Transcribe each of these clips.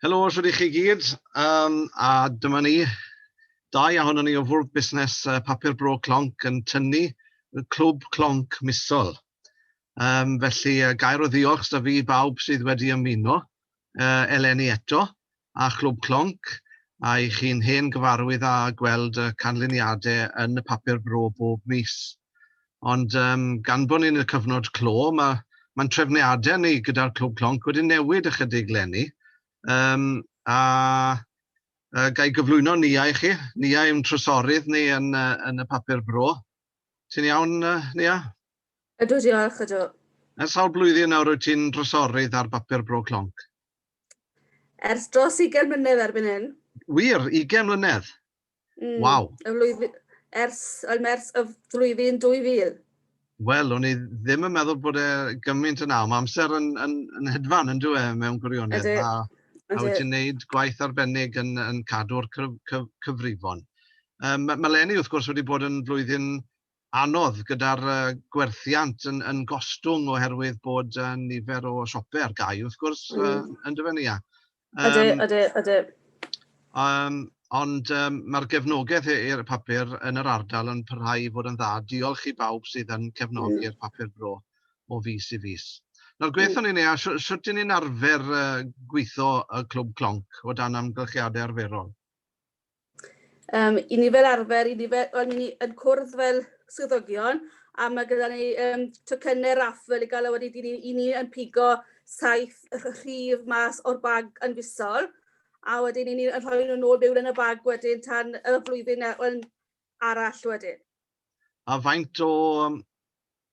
Helo, shwd i chi gyd, a dyma ni, dau ohonon ni o fwrdd busnes Papur Bro Clonc yn tynnu y Clwb Clonc Misol. Felly gair o ddiolch da fi bawb sydd wedi ymuno, eleni eto, a Clwb Clonc, a i chi'n hen gyfarwydd a gweld canlyniadau yn y Papur Bro bob mis. Ond gan bod ni'n y cyfnod clo, mae'n trefniadau ni gyda'r Clwb Clonc wedi newid ychydig leni. Gai gyflwyno Nia i chi. Nia yw'n trysorydd ni yn y Papur Bro. Ti'n iawn, Nia? Ydw, diolch, ydw. Ers sawl blwyddyn nawr wyt ti'n trysorydd ar Papur Bro Clonc? Ers dros 20 mlynedd erbyn hyn. Wir, 20 mlynedd? Waw. Ers y flwyddyn 2000. Wel, o'n i ddim yn meddwl bod e gymaint yna. Mae amser yn hedfan yn dwi mewn gwirionedd. A wyt ti'n gwneud gwaith arbennig yn cadw'r cyfrifon. Mae Leni wrth gwrs wedi bod yn flwyddyn anodd gyda'r gwerthiant yn gostwng oherwydd bod nifer o siopau ar gau wrth gwrs yn dyfynia. Ydy. Ond mae'r gefnogaeth i'r papur yn yr ardal yn parhau i fod yn dda. Diolch i bawb sydd yn cefnogi'r Papur Bro o fis i fis. Nawr gwethon ni, sut ni'n arfer gweithio y Clwb Clonc o dan amgylchiadau arferol? I ni fel arfer, o'n ni yn cwrdd fel swyddogion, a mae gyda ni tocynnau raffel i gael wedi i ni yn pigo 7 rhif mas o'r bag yn fusol, a wedyn ni'n rhoi nhw'n ôl mewn yn y bag wedyn tan y flwyddyn arall wedyn. A faint o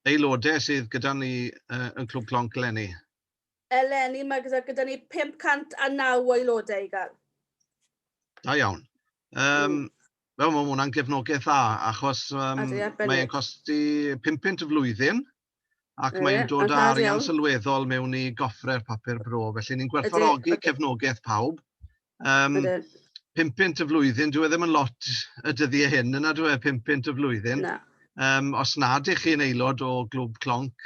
aelodau sydd gyda ni yn Clwb Clonc eleni? Eleni, mae gyda ni 509 aelodau i gael. Da iawn. Fel mae hwnna'n gefnogaeth dda, achos mae'n costi 500 y flwyddyn, ac mae'n dod â arian sylweddol mewn i goffre'r Papur Bro. Felly ni'n gwerthfawrogi cefnogaeth pawb. 500 y flwyddyn, dwi ddim yn lot y dyddiau hyn yna, dwi 500 y flwyddyn. Os nad ych chi'n aelod o Clwb Clonc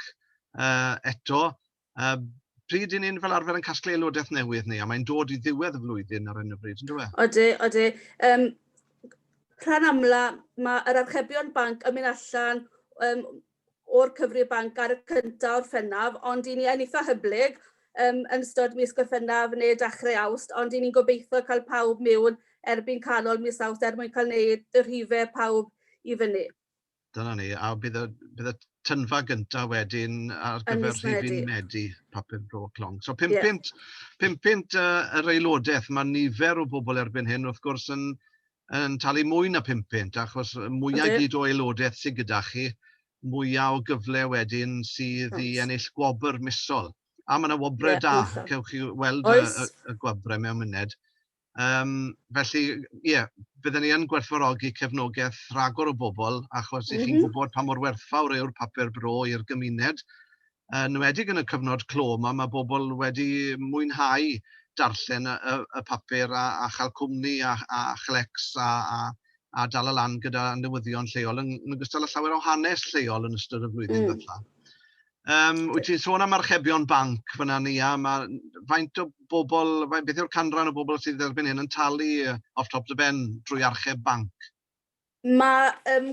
eto, pryd i ni'n fel arfer yn casglu aelodaeth newydd ni, a mae'n dod i ddiwedd y flwyddyn ar hyn o bryd, yn dwi? Odi. Rhan amla, mae'r archebion banc yn mynd allan o'r cyfrif banc ar y cyntaf o'r Ffennaf, ond i ni yn eitha hyblyg yn ystod mis Gorffennaf neu dechrau Awst, ond i ni'n gobeithio cael pawb mewn erbyn canol mis Awst mwyn cael gwneud y rhifau pawb i fyny. Dyna ni, a bydd y tynfa gyntaf wedyn ar gyfer rhifin Medi Papur Bro Clonc. So 500 yr aelodaeth, mae nifer o bobl erbyn hyn wrth gwrs yn talu mwy na 500, achos mwyaf gyd o aelodaeth sydd gyda chi, mwyaf o gyfle wedyn sydd i ennill gwobr misol. A mae yna wobrau da, cewch chi weld y gwobrau mewn muned. Felly, byddwn ni yn gwerthfawrogi cefnogaeth rhagor o bobl, achos i chi'n gwybod pa mor werthfawr yw'r Papur Bro i'r gymuned. Yn enwedig yn y cyfnod clo, mae bobl wedi mwynhau darllen y papur a chael cwmni a chlecs a dal y lan gyda newyddion lleol, yn ogystal â llawer o hanes lleol yn ystod y flwyddyn ddiwethaf. Wyt ti'n sôn am archebion banc fyna ni, faint o bobl, beth yw'r canran o bobl sydd erbyn hyn yn talu off top the ben drwy archeb banc? Mae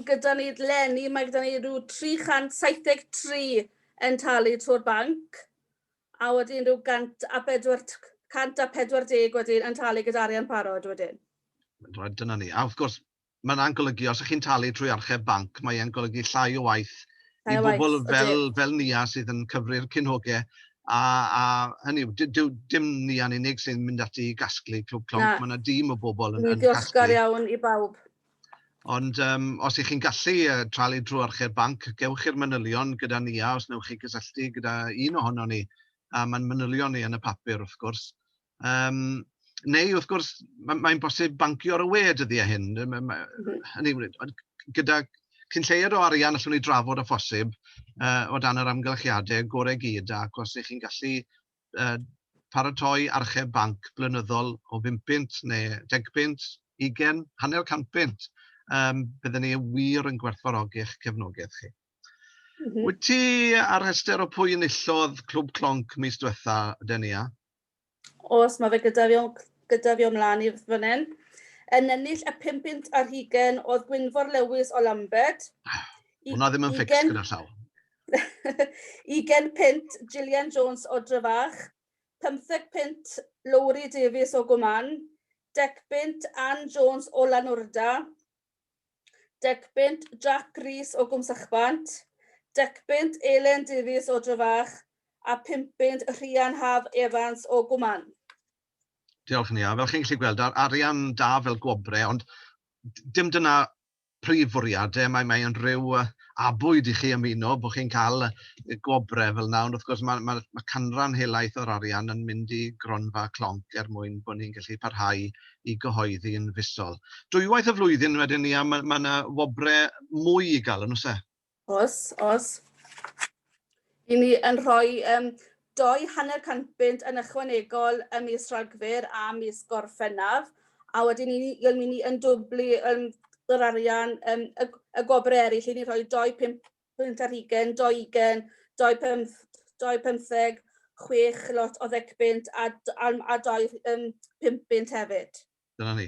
gyda ni leni, mae gyda ni rhyw 373 yn talu trwy'r banc, a wedyn rhyw 140 wedyn yn talu gyda arian parod wedyn. Dyna ni. A wrth gwrs, mae'n golygu, os ych chi'n talu trwy archeb banc, mae'n golygu llai o waith i bobl fel Nia sydd yn cyfri'r cynhogau. A hynny yw, dim Nia'n unig sy'n mynd ati i gasglu Clwb Clonc, mae yna dîm o bobl yn casglu. Diolchgar iawn i bawb. Ond os ych chi'n gallu tralu drwy archeb banc, gewch i'r manylion gyda Nia os newch chi gysylltu gyda un ohono ni. A mae'n manylion ni yn y papur wrth gwrs. Neu wrth gwrs, mae'n bosib bancio ar y we dyddiau hyn. Gyda cynlleied o arian allwn ni drafod a phosib o dan yr amgylchiadau gorau gyd, ac os ych chi'n gallu paratoi archeb banc blynyddol o 500 neu 10 20, hanner 100, byddwn ni wir yn gwerthfawrogi eich cefnogaeth chi. Wyt ti ar rhestr o pwy enillodd Clwb Clonc mis diwetha, Denia? Os, mae fe gyda fi ymlaen i fan hyn. Yn ennill y 520 oedd Gwynfor Lewis o Lambed. Hwna ddim yn ffix gyda llaw. 20 pint Gillian Jones o Drefach. 15 pint Lowry Davies o Gwman. 10 pint Anne Jones o Lanwrda. 10 pint Jack Rees o Gwmsachbant. 10 pint Elen Davies o Drefach. A 5 pint Rhian Haf Evans o Gwman. Diolch ni. A fel chi'n gallu gweld, arian da fel gwobre, ond dim dyna prif fwriadau. Mae'n rhyw abwyd i chi ymuno bod chi'n cael gwobre fel yna. Ond wrth gwrs mae canran helaeth o'r arian yn mynd i gronfa clonc mwyn bod ni'n gallu parhau i gyhoeddi'n fusol. Dwywaith y flwyddyn wedyn ni, a mae yna wobre mwy i gael yn oes e? Os. I ni yn rhoi 200 pint yn ychwanegol ym mis Rhagfyr a mis Gorffennaf, a wedyn ni'n mynd i yn dwblu yr arian y gwobre eraill. I ni rhoi 2 pint ar 20, 220, 250, 6 lot o 10 pint a 5 pint hefyd. Dyna ni.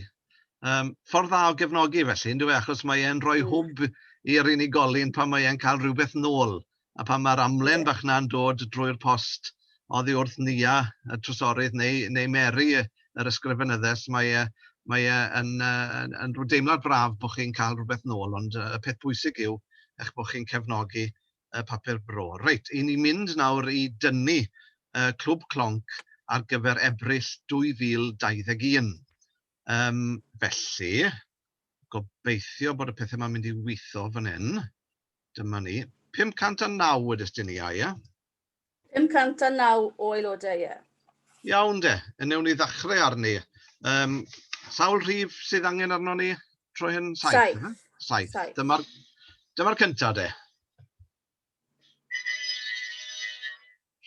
Ffordd dda o gefnogi felly, ynddo fe, achos mae e'n rhoi hwb i'r unigolyn pan mae e'n cael rhywbeth nôl. A pan mae'r amlen bach na'n dod drwy'r post oddi wrth Nia, y trysorydd, neu Mary, yr ysgrifenyddes, mae yn rhyw deimlad braf bod chi'n cael rhywbeth nôl, ond y peth bwysig yw eich bod chi'n cefnogi papur bro. Reit, i ni mynd nawr i dynnu Clwb Clonc ar gyfer Ebrill 2021. Felly, gobeithio bod y pethau yma'n mynd i weithio fan hyn. Dyma ni. 509 wedys di ni, ia? 509 o aelodau, ie. Iawn de, newn ni ddechrau arni. Sawl rhif sydd angen arno ni tro hyn? 7. 7. Dyma'r cyntaf de.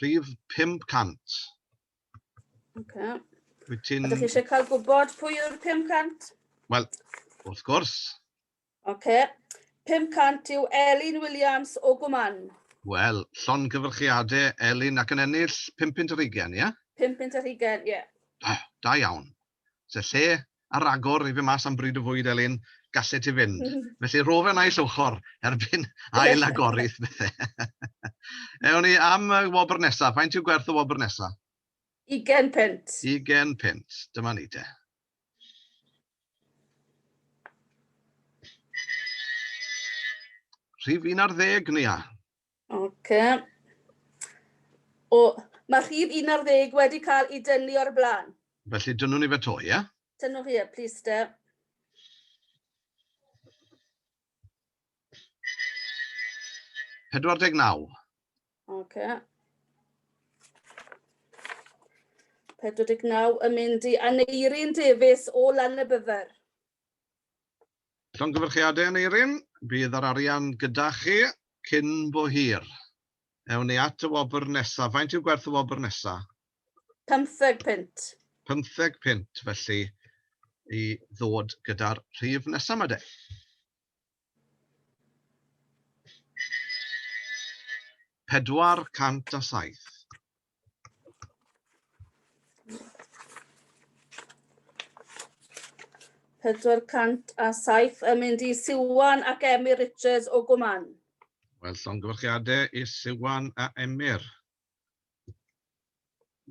Rhif 500. Okay. Ydych chi eisiau cael gwybod pwy yw'r 500? Wel, wrth gwrs. 500 yw Elin Williams o Gwman. Wel, llon gyfrchiadau Elin ac yn ennill 520, ia? 520, ie. Da iawn. Se lle a ragor i fi mas am bryd o fwyd, Elin, gallu ti fynd. Felly rofe na i llwchor erbyn ail agorydd bethau. Ewn ni am y wobr nesaf. Faint yw gwerth y wobr nesaf? 20 pint. 20 pint. Dyma ni te. Rhif 11 ni a. Mae rhif 11 wedi cael ei dynnu o'r blaen. Felly dynnu ni fe to, ie? Dynnu chi, please, de. $49. 49 yn mynd i Aneirin Davies o Llanybydder. Llongyfarchiadau Aneirin, bydd yr arian gyda chi cyn bo hir. Ewn ni at y wobr nesaf. Faint yw gwerth y wobr nesaf? 15 pint. 15 pint, felly i ddod gyda'r rhif nesaf yma de. $407. 407 yn mynd i Siwan ac Emyr Richards o Gwman. Wel, llongyfarchiadau i Siwan a Emyr.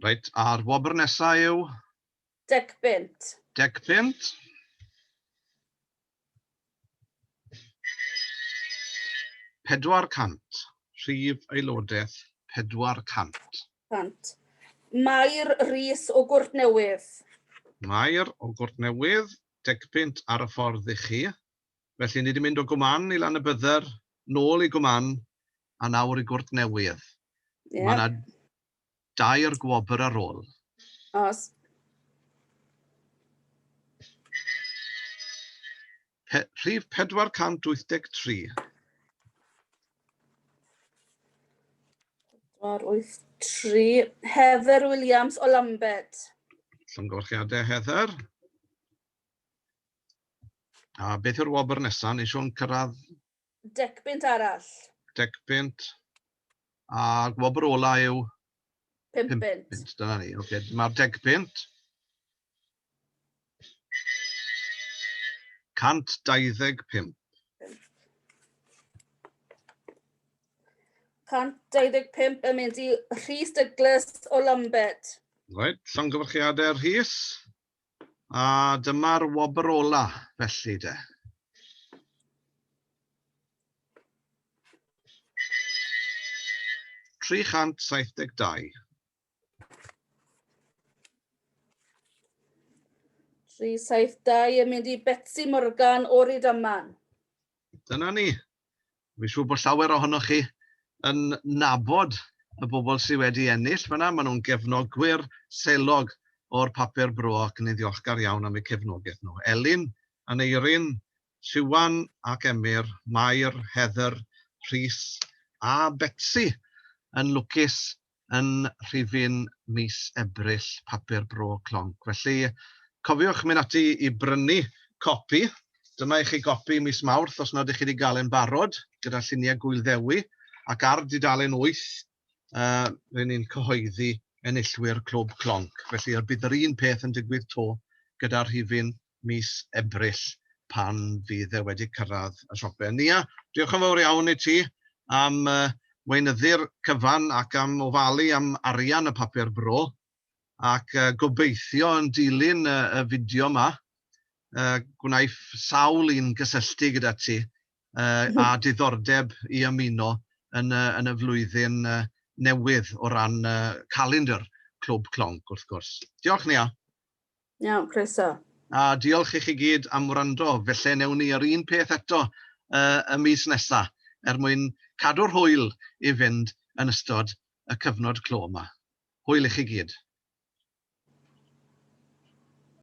Reit, a'r wobr nesaf yw? 10 pint. 10 pint. $400. Rhif aelodaeth 400. Mair Rhys o Gwrtnewydd. Mair o Gwrtnewydd, 10 pint ar y ffordd i chi. Felly ni wedi mynd o Gwman i Llanybydder, nôl i Gwman, a nawr i Gwrtnewydd. Yeah. Mae yna 2 gwobr ar ôl. Os. Rhif 483. 483. Heather Williams o Lambed. Llongyfarchiadau Heather. A beth yw'r wobr nesaf? Ni eisiau'n cyrraedd? 10 pint arall. 10 pint. A wobr ola yw? 5 punt. Dyna ni. Okay. Mae'r 10 punt. 125. 125 yn mynd i Rhys Douglas o Lambed. Right, llongyfarchiadau Rhys. A dyma'r wobr ola, felly de. $372. 372 yn mynd i Betsy Morgan o Rydaman. Dyna ni. Fi'n siŵr bod llawer ohonoch chi yn nabod y bobl sydd wedi ennill fyna. Maen nhw'n gefnogwyr selog o'r papur bro ac yn ei ddiolchgar iawn am eu cefnogaeth nhw. Elin, Aneirin, Siwan ac Emyr, Mair, Heather, Rhys a Betsy yn lwcus yn rhifin mis Ebrill papur bro clonc. Felly cofiwch mynd ati i brynu copi. Dyma i chi gopi mis Mawrth os nad ydych chi wedi gael yn barod gyda lluniau gwylddewi ac ar dudalen 8 rydyn ni'n cyhoeddi enillwyr clwb clonc. Felly bydd yr un peth yn digwydd to gyda'r rhifin mis Ebrill pan fydd e wedi cyrraedd y siopau. Nia, diolch yn fawr iawn i ti am weinyddu'r cyfan ac am ofalu am arian y papur bro ac gobeithio yn dilyn y fideo yma gwnaeth sawl un gysylltu gyda ti a diddordeb i ymuno yn y flwyddyn newydd o ran calendar clwb clonc wrth gwrs. Diolch Nia. Iawn, croeso. A diolch i chi gyd am wrando. Felly newn ni yr un peth eto y mis nesaf mwyn cadw'r hwyl i fynd yn ystod y cyfnod clo yma. Hwyl i chi gyd.